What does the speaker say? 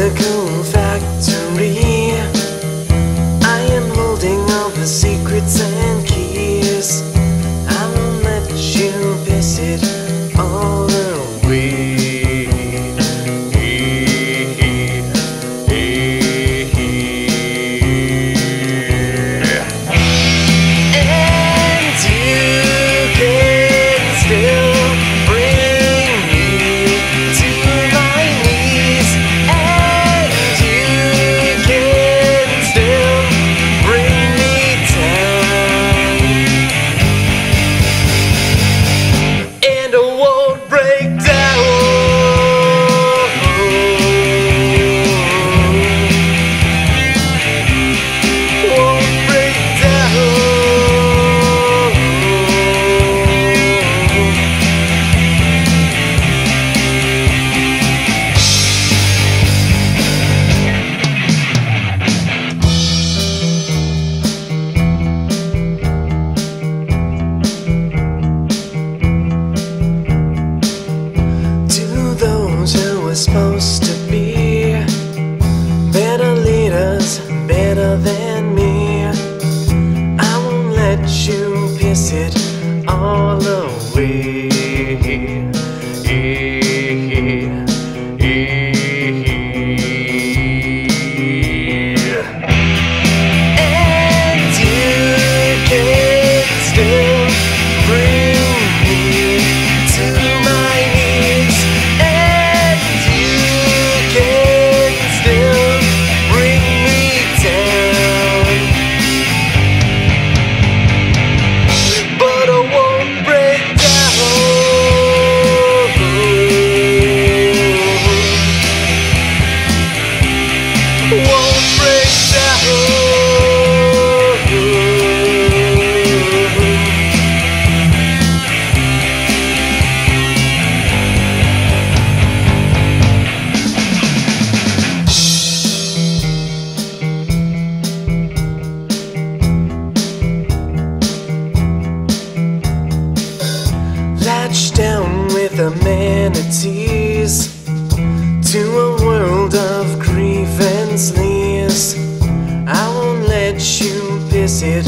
Bicycle factory, I am holding all the secrets and keys. I won't let you piss it all away. And you can still bring me to my knees, and you can still bring me down, and I won't break down. Won't break down. To those who were supposed to be better leaders, better than me, I won't let you piss it all away. And you can still bring me to my knees, and you can still bring me down, but I won't break down. Won't break down. Latched down with the manatees to a world of grief and sleaze. I won't let you piss it